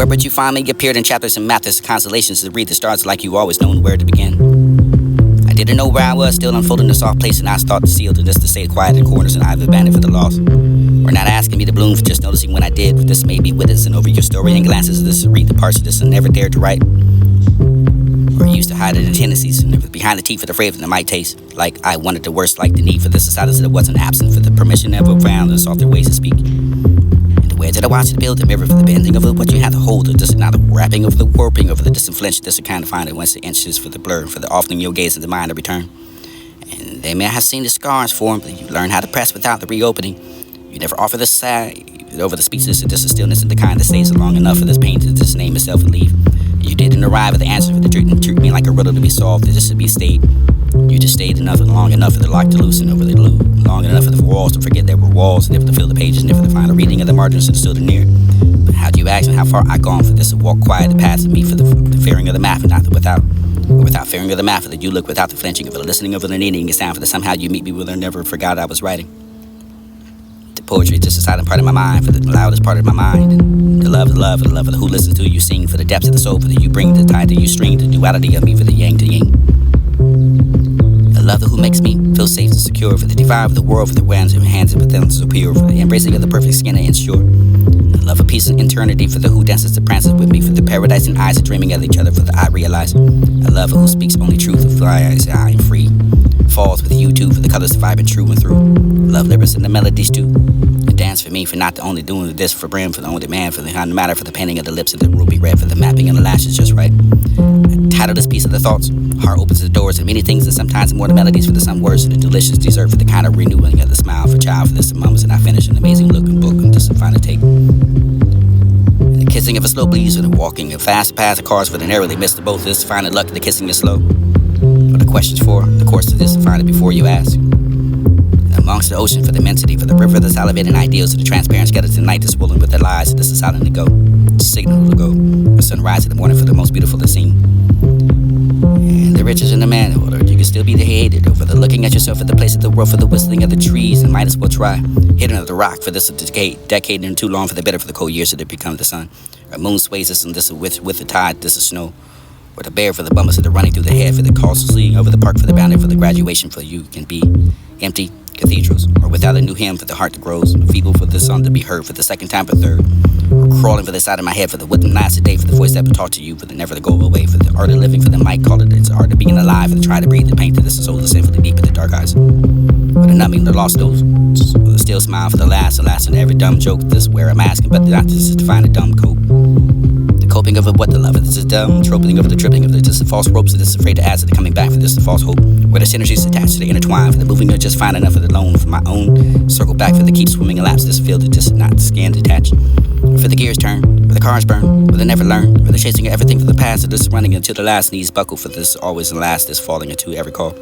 but you finally appeared in chapters and matters, constellations to read the stars like you always known where to begin. I didn't know where I was, still unfolding the soft place, and I thought to seal to this to stay quiet in corners, and I've abandoned for the lost. We're not asking me to bloom for just noticing when I did. This may be witnessing over your story and glances of this to read the parts of this and never dared to write. Or used to hide it in tendencies, never behind the teeth for the flavor that might taste. Like I wanted the worst, like the need for this silence that wasn't absent, for the permission never found, and softer ways to speak. Where did I watch the build, the mirror for the bending of it, what you had to hold, or just not the wrapping of the warping over the distant flinch, just to kind of find it once the inches for the blur, for the often your gaze and the mind to return. And they may have seen the scars form, but you learn how to press without the reopening. You never offer the side over the speechless, or just the stillness and the kind that stays long enough for this pain to just name itself and leave. You didn't arrive at the answer for the truth and treat me like a riddle to be solved, just to be stayed. You just stayed enough and long enough for the lock to loosen over the glue, long enough for the walls to forget there were walls, never to fill the pages, never to find a reading of the margins and still the near. But how do you ask me how far I gone for this to walk quiet the path of me for the fearing of the math and not the without, or without fearing of the math that you look without the flinching of the listening of the needing a sound for the somehow you meet me where I never forgot I was writing. The poetry is just a silent part of my mind for the loudest part of my mind. And the love of the who listens to you sing for the depths of the soul for the you bring the tide that you string the duality of me for the yang to yin. Love who makes me feel safe and secure for the divide of the world, for the winds and hands and within so pure, for the embracing of the perfect skin and ensure. I love of peace and eternity for the who dances and prances with me, for the paradise and eyes are dreaming of each other, for the I realize. I love who speaks only truth, who flies I am free. Falls with you too, for the colors vibrant true and through. Love lyrics and the melodies too. And dance for me for not the only doing this for brim, for the only man, for the no matter for the painting of the lips of the ruby red, for the mapping and the lashes just right. Title this piece of the thoughts. Heart opens the doors and many things and sometimes more the melodies for the some words for the delicious dessert for the kind of renewing of the smile for child for this moments and I finish an amazing looking book and just a final take. And the kissing of a slow breeze and the walking a fast path of cars for the narrowly missed the both this finding luck the kissing is slow. What the questions for the course of this to find it before you ask. And amongst the ocean for the immensity for the river the salivating ideals to the transparent skeleton night that's swollen with the lies this is silent to go. Signal to go. The sunrise in the morning for the most beautiful to see. And the riches in the man order, you can still be the hated over the looking at yourself at the place of the world for the whistling of the trees and might as well try hidden under the rock for this decade and too long for the better for the cold years that it become the sun. A moon sways us and this with the tide, this is snow. Or the bear for the bummers that are running through the head for the costly over the park for the boundary for the graduation for you can be empty cathedrals or without a new hymn for the heart that grows feeble for the song to be heard for the second time or third or crawling for the side of my head for the wisdom last a day for the voice that will talk to you for the never to go away for the art of living for the might call it it's art of being alive for the try to breathe the paint to this soul the sinfully deep in the dark eyes for the numbing the lost nose for the still smile for the last in every dumb joke this wear I'm asking but not just to find a dumb cope. Coping of what the love of this is dumb, troping of the tripping of the just the false ropes of this afraid to ask of the coming back for this the false hope. Where the synergies attached to the intertwine for the moving or just find enough of the loan for my own. Circle back for the keep swimming elapse this field to just not scan detached. For the gears turn, where the cars burn, where they never learn, where they're chasing everything for the past of this running until the last knees buckle for this always and last this falling into every call.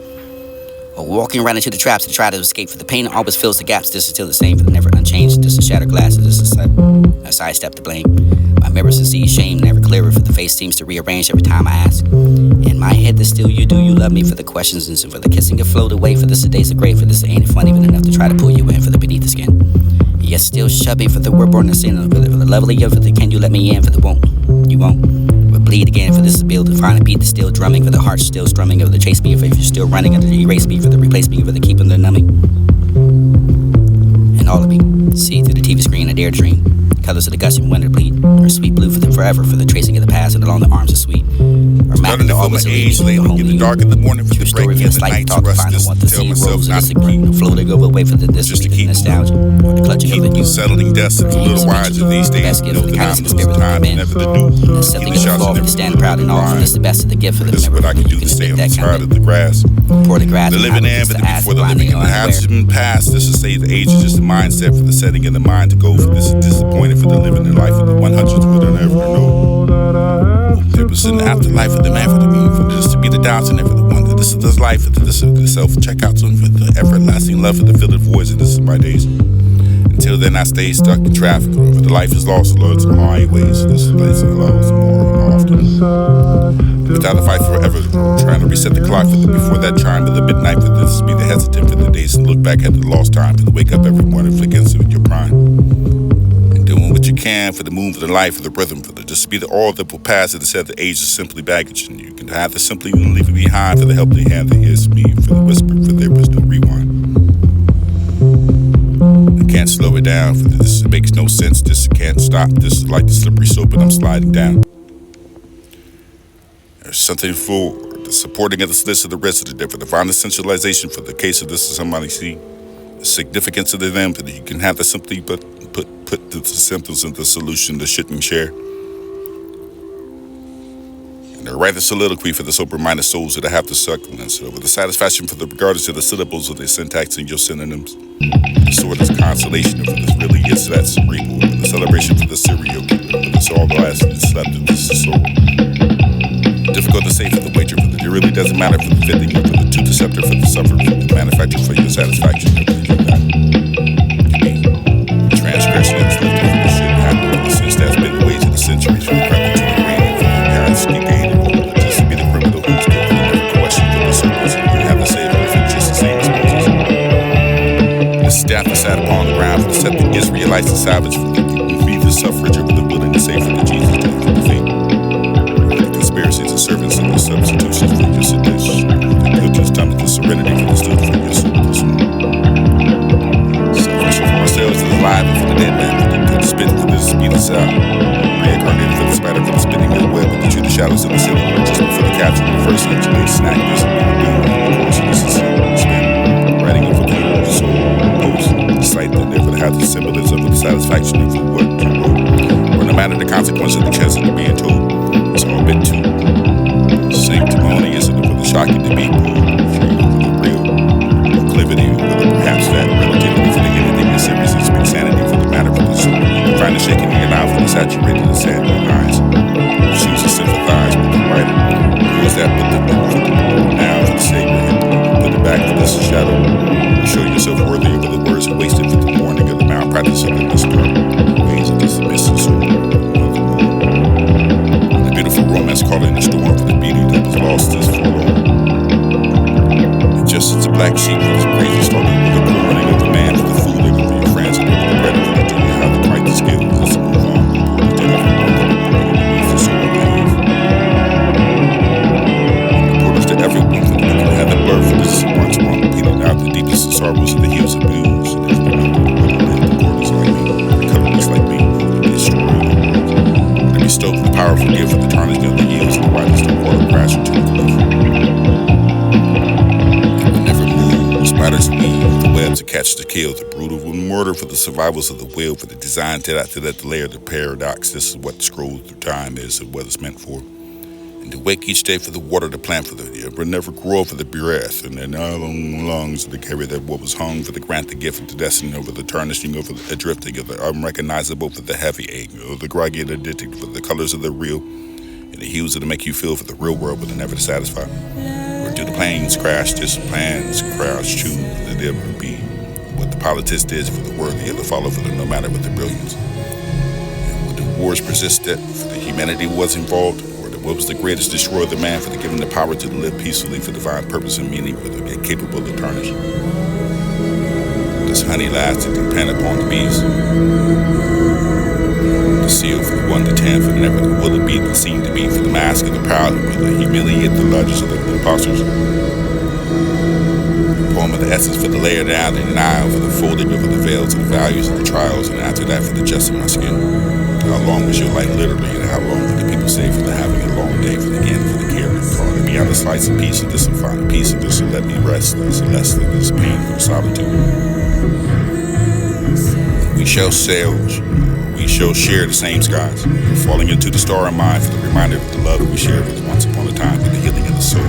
Or walking right into the traps to try to escape for the pain always fills the gaps this is still the same for the never unchanged just a shattered glass this is a sidestep to blame. My mirrors to see shame never clearer for the face seems to rearrange every time I ask. In my head there's still you do you love me for the questions and so for the kissing to float away for this the days are great for this ain't fun even enough to try to pull you in for the beneath the skin. Yet still chubby for the we're born to sin for the lovely of the can you let me in for the won't you won't but bleed again for this build to find a beat that's still drumming for the heart still strumming of the chase me if you're still running under the erase me for the replace me for the keeping the numbing and all of me see through the TV screen I dare dream. Colors of the gushing winter bleed, or sweet blue for them forever, for the tracing of the past and along the arms of sweet. Or mapping the always age late in the dark of the morning for the breaking of the night to rest just to tell myself not to keep floating over away for the distance just to keep nostalgia, or the clutching of the keep settling dust into little wires of these days. Know that I'm losing time and never to do. Something of the fall for the stand proud and all for this the best of the gift for the this is what I can do to stay on the side of the grass. Pour the grass. The living empathy before the living in the house has been passed. This is say the age is just a mindset for the setting in the mind to go for this is disappointed for the living in life of the 100s for the never know. There was an afterlife for the man for the mean for this to be the doubts and never the one that this is this life for this is the self checkouts and for the everlasting love for the filled voids and this is my days. Until then I stay stuck in traffic or the life is lost loads of highways. This place and lows more often. Without a fight forever, trying to reset the clock for the before that chime of the midnight for this be the hesitant for the days and look back at the lost time for the wake up every morning for against it with your prime. And doing what that you can, for the moon, for the life, for the rhythm, for the just to be the all that will pass. It is said the age is simply baggage, and you can have to simply leave it behind for the help they have that is me, for the whisper, for there was no rewind. I can't slow it down, for this it makes no sense. This can't stop. This is like the slippery slope, and I'm sliding down. There's something for the supporting of this list of the rest of the different divine essentialization for the case of this is somebody see the significance of the them, that you can have to simply but put the symptoms of the solution that shouldn't share. And the write a soliloquy for the sober-minded souls that I have to succulence over the satisfaction for the regardless of the syllables of their syntax and your synonyms. The sort of consolation for this really is that cerebral, the celebration for the serial killer, for this all glass and slept in this soul. Difficult to say for the wager, for the it really doesn't matter for the fitting, for the tooth deceptor, for the sufferer, for the manufacturer, for your satisfaction. Transgression is lifted from the shit happening since that's been the ways of the centuries, from the crappy to the grain, from the parents getting over the just to be the criminal who's still never question for the serpents, and you have to say if it's just the same as Moses. The staff is sat upon the ground for the set the Israelites and savage, for the feed the suffrage over the willing to say for the Jesus to the faith. Conspiracies and servants and the substitutions for your sedition. The guilty stomach, the serenity for the stood for your solution. Salvation for ourselves is alive and for the dead man, for the spit for the speed of sound. Reincarnated for the spider, for the spinning of the web, and the true shadows of the ceiling, just for the capture of the first inch, snack this, and the beam of the course of the spin. Writing of the soul, post, the sight that never had the symbolism of the satisfaction of what you wrote. Or no matter the consequence of the chance of being told. It's all a bit too sanctimonious and for the shocking to be pulled free over the real proclivity, or perhaps that relativity for the anything, the serious insanity for the matter for the soul. You find the shaking in your eye for the saturated and sandy eyes. Choose to sympathize with the writer. Who is that but the now for the sacred? Put it back for this shadow. Show yourself worthy of the words and wasted for the morning of the malpractice of the disturbed ways of the submissive soul. Romance calling the storm for the beauty that was lost is forlorn. And just as the black sheep was crazy started with the pouring of the man for the fooling of your friends and over the bread of the junior how the price the skill is to move on. The dinner from beneath the soul naive. Importance to everyone for the people that had the birth for this once one repeated out the deepest of sorrows of the hues of blues. And if you know the gorgeous like me, the colorless like me, the destroying. Be stoked with the powerful gift of the tarnishing of the yields and the widest of water crashing to the cliff. It will never move. Spiders weave the web to catch the kill, the brutal murder for the survivals of the will, for the design to that layer, the paradox. This is what the scroll through time is and what it's meant for. And to wake each day for the water to plant for the it will never grow for the breath, and then long lungs to carry that what was hung for the grant the gift of the destiny over the tarnishing over the drifting of the unrecognizable for the heavy ache, or the groggy and addicted for the colors of the real, and the hues that make you feel for the real world but never to satisfy. Or do the planes crash, just plans crash, choose that there would be what the politics is for the worthy of the follow for the no matter what the brilliance. And would the wars persist that for the humanity was involved? What was the greatest destroyer of the man for the giving the power to live peacefully for divine purpose and meaning for the capable of tarnish? This honey lasted and depend upon the bees. The seal for the 1 to 10 for the never will it be that seemed to be for the mask of the proud will the humiliate the largest of the impostors. The poem of the essence for the layer down and denial for the folding over the veils of the values of the trials, and after that for the just of my skin. How long was your life literally, and how long did the people say for the having a long day for the again for the care and calling me out a slice of peace of this and find peace of this and let me rest this and less than this pain from solitude. We shall sail, we shall share the same skies, falling into the star in mind for the reminder of the love we shared with once upon a time for the healing of the soul.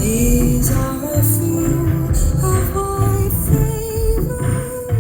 These are a few of my favorite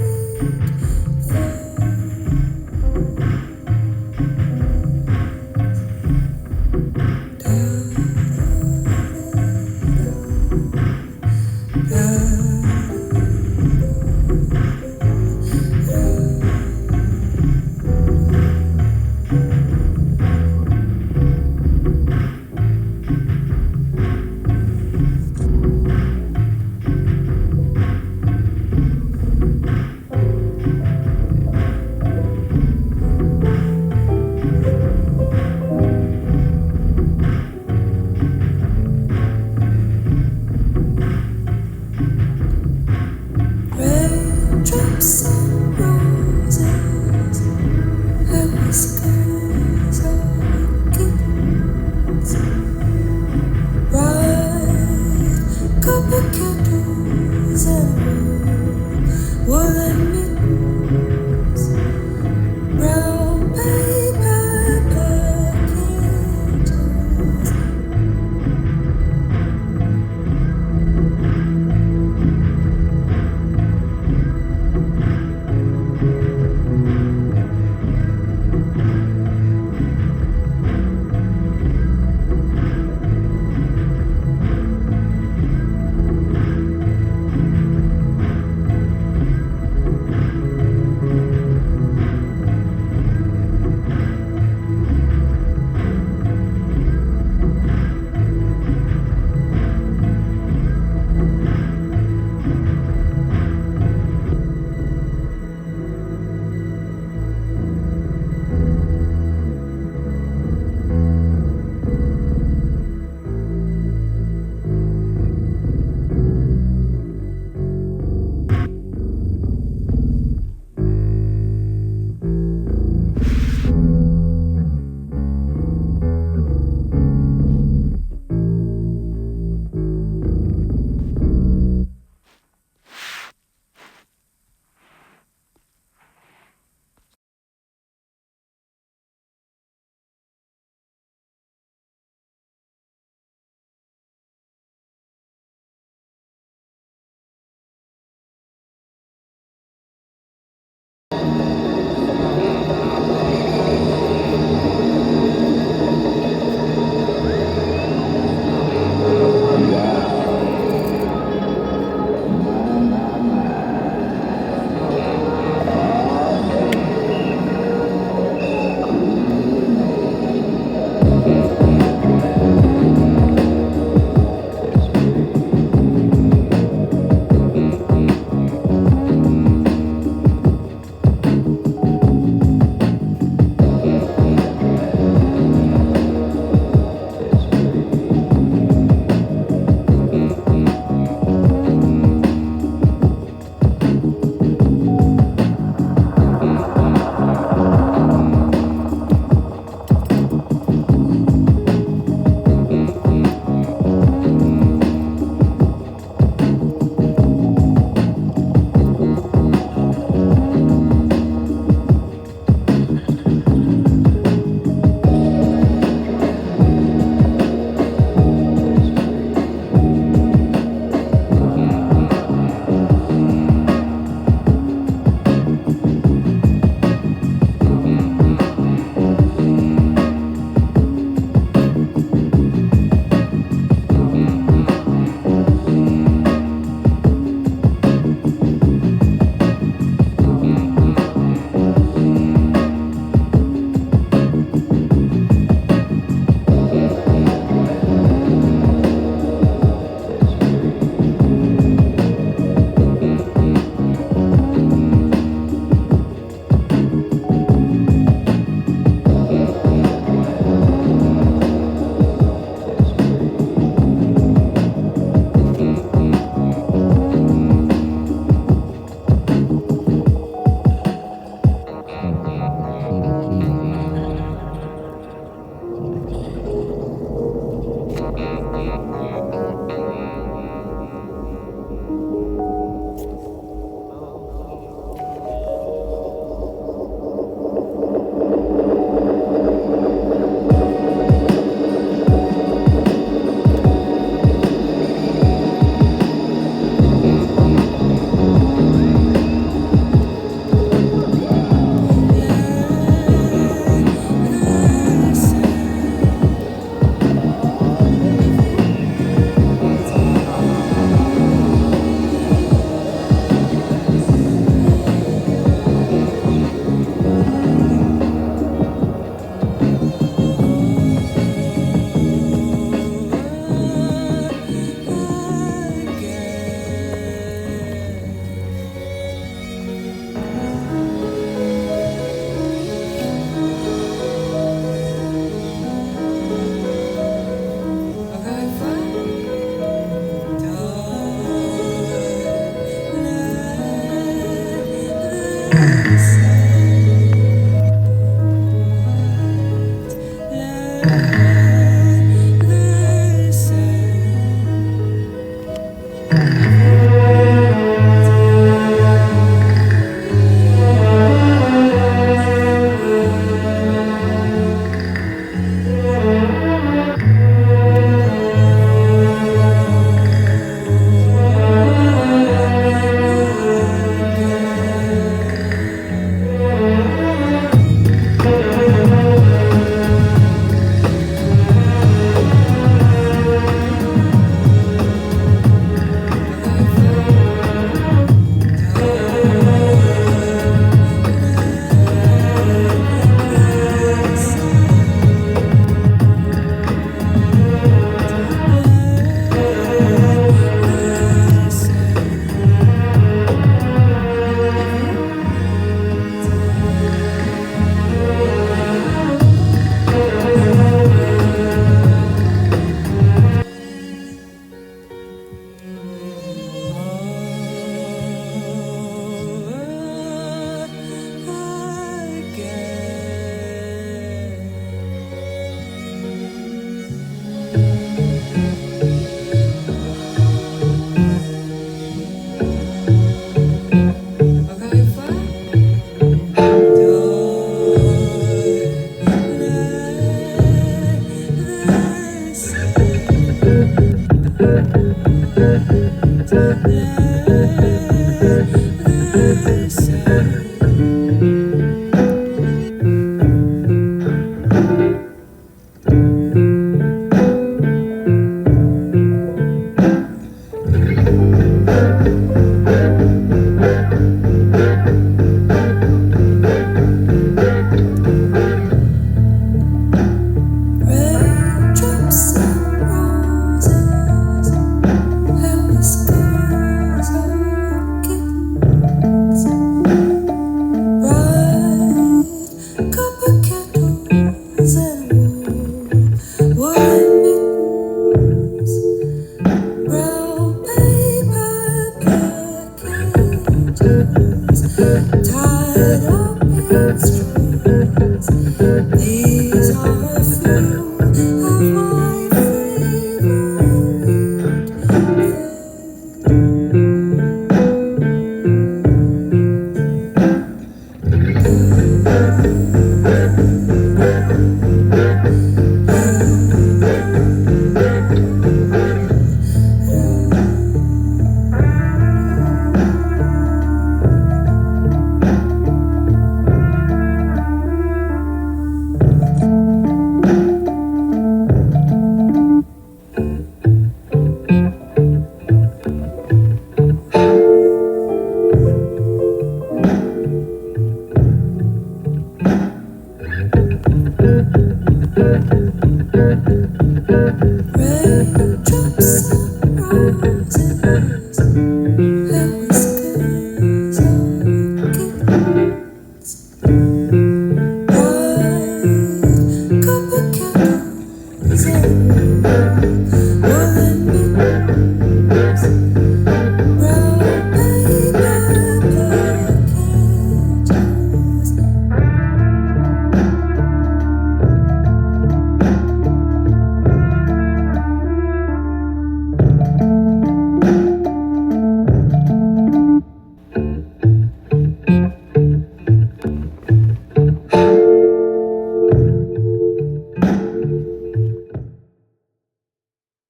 Thank you.